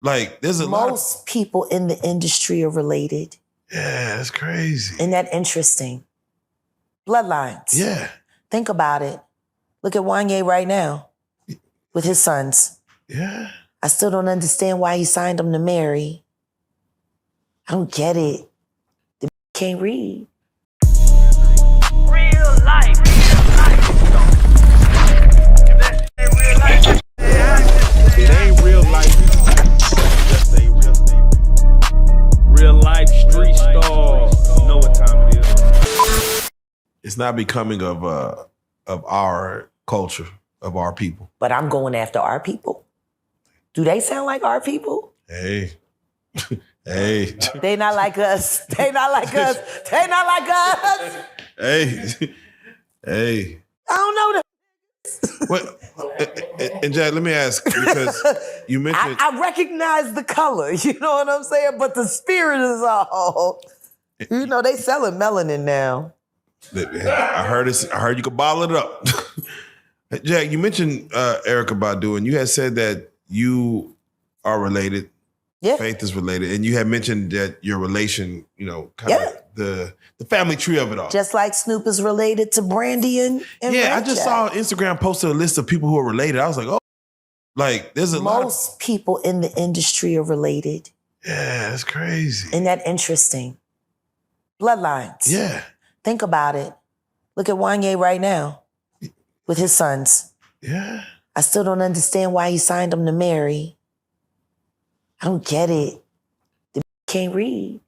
Like, there's a lot. Most people in the industry are related. Yeah, that's crazy. Isn't that interesting? Bloodlines. Yeah. Think about it. Look at Wanye right now with his sons. Yeah. I still don't understand why he signed them to marry. I don't get it. The can't read. Real life. It ain't real life. Just ain't real life street stars. You know what time it is. It's not becoming of our culture, of our people. But I'm going after our people. Do they sound like our people? Hey. Hey. They not like us. They not like us. They not like us. Hey. Hey. I don't know them. What? And Jack, let me ask, because you mentioned... I recognize the color, you know what I'm saying? But the spirit is all... You know, they selling melanin now. I heard you could bottle it up. Jack, you mentioned Erykah Badu, and you had said that you are related. Yeah. Faith is related. And you had mentioned that your relation, you know, kind of the family tree of it all. Just like Snoop is related to Brandy and yeah, Red I just Jack. saw Instagram posted a list of people who are related. I was like, oh, like there's a lot. Most people in the industry are related. Yeah, that's crazy. Isn't that interesting? Bloodlines. Yeah. Think about it. Look at Wanye right now with his sons. Yeah. I still don't understand why he signed them to marry. I don't get it. The can't read.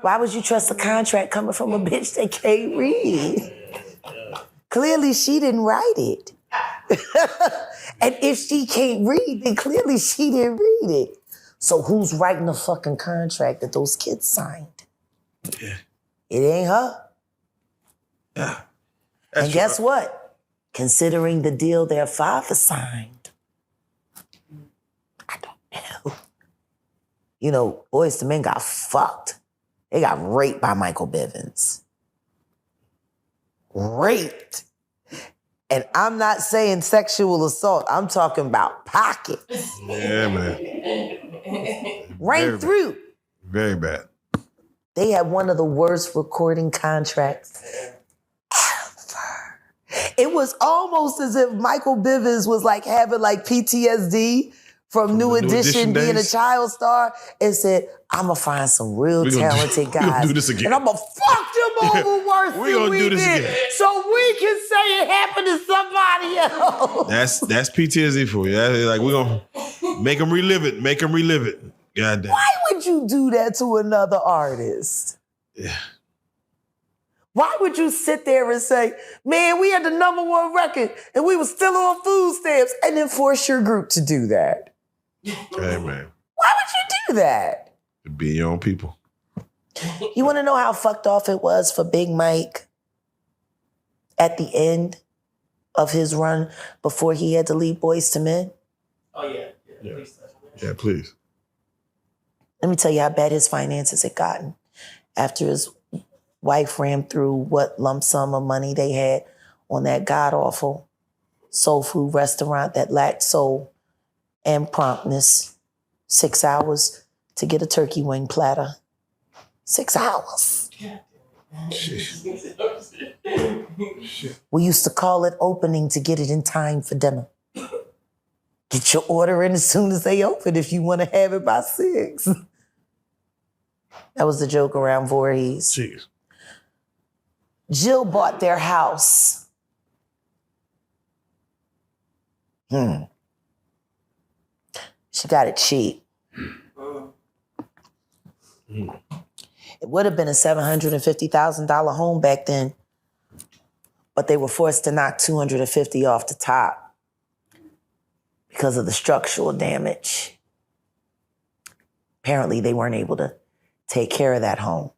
Why would you trust a contract coming from a bitch that can't read? Clearly she didn't write it. And if she can't read, then clearly she didn't read it. So who's writing the fucking contract that those kids signed? Yeah. It ain't her. Yeah. And guess what? Considering the deal their father signed, I don't know. You know, Boyz II Men got fucked. They got raped by Michael Bivins. Raped. And I'm not saying sexual assault. I'm talking about pockets. Yeah, man. Right through. Very bad. They had one of the worst recording contracts ever. It was almost as if Michael Bivins was like having like PTSD from New Edition being a child star and said, I'm gonna find some real talented guys. We're gonna do this again. And I'm gonna fuck them over worse We're than gonna we do this did. again. So we can say it happened to somebody else. That's PTSD for you. That's like, we're gonna make them relive it. Make them relive it. God damn. Why would you do that to another artist? Yeah. Why would you sit there and say, man, we had the #1 record and we were still on food stamps, and then force your group to do that? Hey, man. Why would you do that? Be your own people. You want to know how fucked off it was for Big Mike at the end of his run before he had to leave Boyz II Men? Oh, yeah. Yeah, please. Let me tell you how bad his finances had gotten after his wife ran through what lump sum of money they had on that god-awful soul food restaurant that lacked soul and promptness. 6 hours to get a turkey wing platter. 6 hours. We used to call it opening to get it in time for dinner. Get your order in as soon as they open if you want to have it by 6. That was the joke around Voorhees. Jeez. Jill bought their house. She got it cheap. It would have been a $750,000 home back then, but they were forced to knock $250,000 off the top because of the structural damage. Apparently, they weren't able to take care of that home.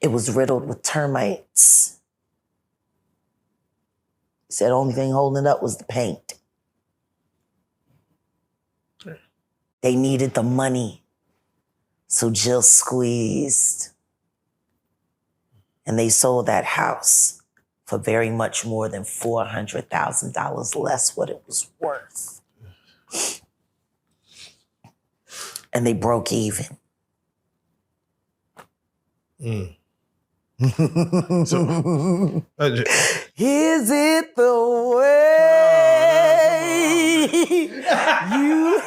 It was riddled with termites. He said the only thing holding it up was the paint. They needed the money. So Jill squeezed. And they sold that house for very much more than $400,000 less what it was worth. and they broke even. So, Is it the way you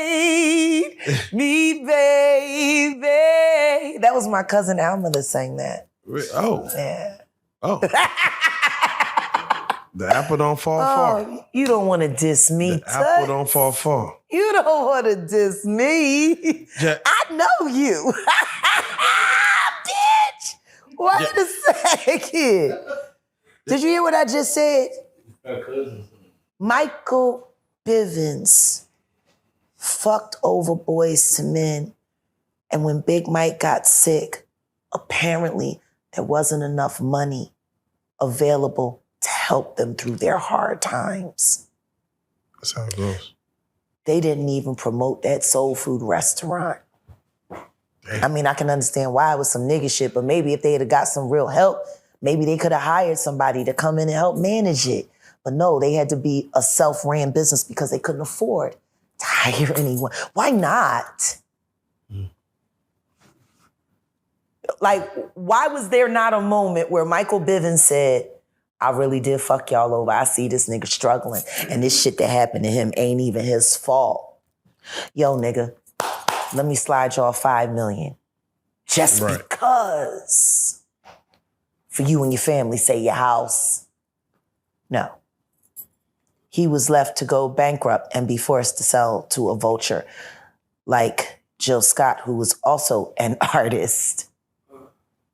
hate me, baby? That was my cousin Alma that sang that. oh, Yeah. oh. The apple don't fall far. You don't want to diss me, The apple don't fall far. You don't want to diss me. I know you. Bitch. Wait a second. Did you hear what I just said? Michael Bivins fucked over Boys to Men. And when Big Mike got sick, apparently there wasn't enough money available to help them through their hard times. That's how it goes. They didn't even promote that soul food restaurant. Damn. I mean, I can understand why it was some nigga shit, but maybe if they had got some real help, maybe they could have hired somebody to come in and help manage it. But no, they had to be a self-ran business because they couldn't afford to hire anyone. Why not? Like, why was there not a moment where Michael Bivins said, I really did fuck y'all over. I see this nigga struggling, and this shit that happened to him ain't even his fault. Yo, nigga, let me slide y'all $5 million. Just because. For you and your family, say your house. No. He was left to go bankrupt and be forced to sell to a vulture like Jill Scott, who was also an artist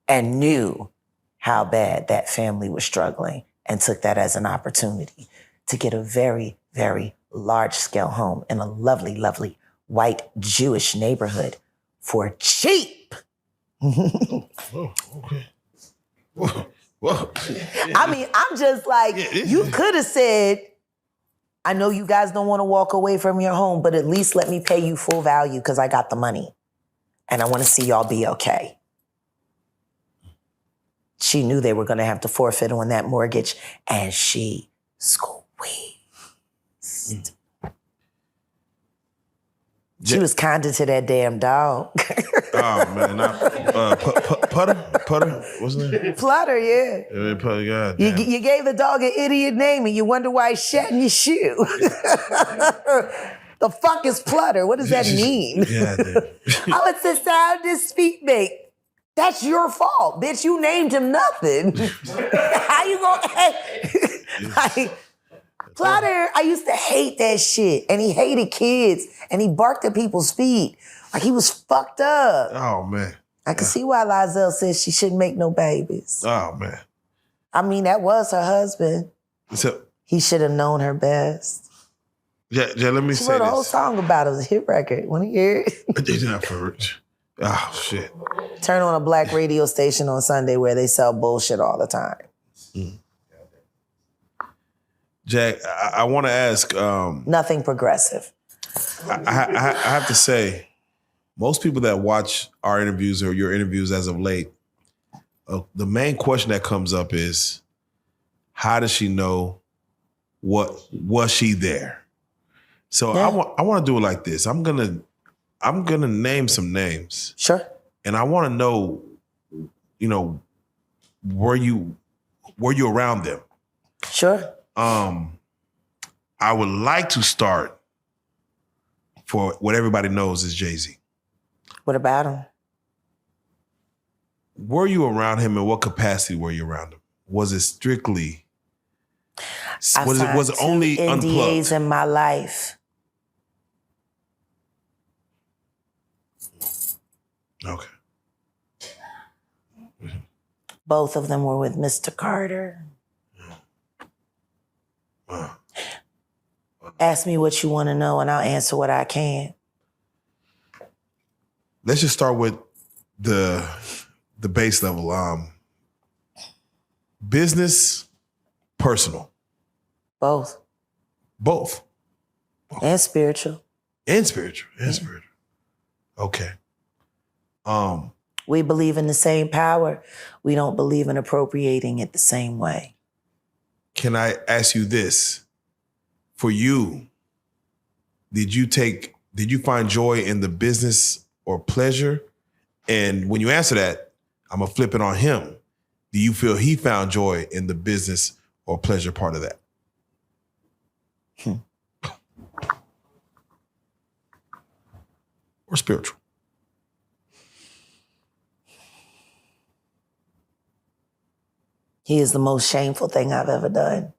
and knew how bad that family was struggling and took that as an opportunity to get a very, very large-scale home in a lovely, lovely white Jewish neighborhood for cheap. Oh, okay. Whoa. I mean, I'm just like, you could have said, I know you guys don't want to walk away from your home, but at least let me pay you full value because I got the money. And I want to see y'all be okay. She knew they were going to have to forfeit on that mortgage, and she squeezed. She was kinder to that damn dog. Oh, man. Putter? What's his name? Flutter, yeah. Putter, God You gave the dog an idiot name, and you wonder why he's shat in your shoe. The fuck is Plutter? What does that mean? Yeah, Oh, it's the sound his feet make. That's your fault, bitch. You named him nothing. How you gonna... like, Plutter, I used to hate that shit. And he hated kids. And he barked at people's feet. Like, he was fucked up. Oh, man. I can see why Lizelle says she shouldn't make no babies. Oh, man. I mean, that was her husband. So, He should have known her best. yeah, let me She say wrote a whole this. song about it. It was a hit record. Want to hear it? It's not for rich. Oh, shit. Turn on a black radio station on Sunday where they sell bullshit all the time. Jack, I want to ask. Nothing progressive. I have to say, most people that watch our interviews or your interviews as of late, the main question that comes up is, how does she know? Was she there? So Yeah. I want to do it like this. I'm gonna name some names. Sure. And I want to know, were you around them? Sure. I would like to start for what everybody knows is Jay-Z. What about him? Were you around him, and what capacity were you around him? Was it strictly? Was it only NDAs unplugged? in my life. Okay. Both of them were with Mr. Carter. Ask me what you want to know, and I'll answer what I can. Let's just start with the base level. Business, personal. Both. Both. And spiritual. And spiritual. Okay. We believe in the same power. We don't believe in appropriating it the same way. Can I ask you this? For you, did you take did you find joy in the business or pleasure? And when you answer that, I'm going to flip it on him. Do you feel he found joy in the business or pleasure part of that? Or spiritual? He is the most shameful thing I've ever done.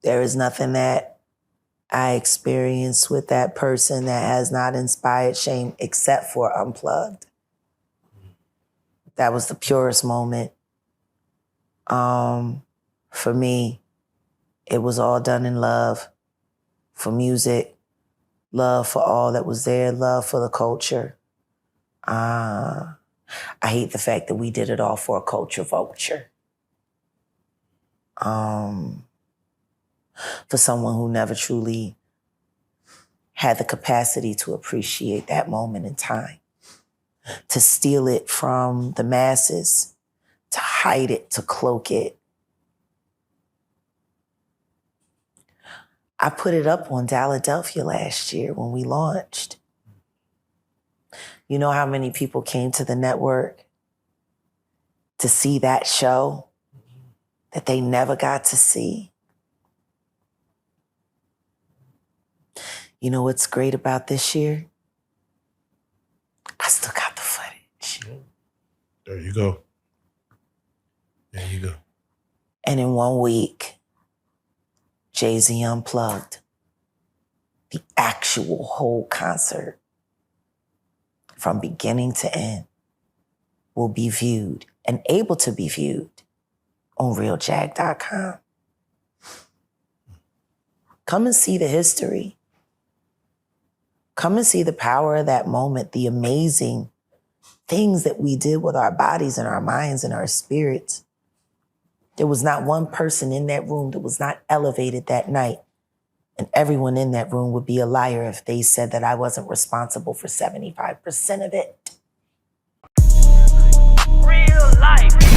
There is nothing that I experienced with that person that has not inspired shame except for Unplugged. That was the purest moment. For me, it was all done in love for music, love for all that was there, love for the culture. I hate the fact that we did it all for a culture vulture. For someone who never truly had the capacity to appreciate that moment in time, to steal it from the masses, to hide it, to cloak it. I put it up on Philadelphia last year when we launched. You know how many people came to the network to see that show that they never got to see? You know what's great about this year? I still got the footage. There you go. There you go. And in 1 week, Jay-Z Unplugged, the actual whole concert, from beginning to end, will be viewed and able to be viewed on realjag.com. Come and see the history. Come and see the power of that moment, the amazing things that we did with our bodies and our minds and our spirits. There was not one person in that room that was not elevated that night. And everyone in that room would be a liar if they said that I wasn't responsible for 75% of it. Real life.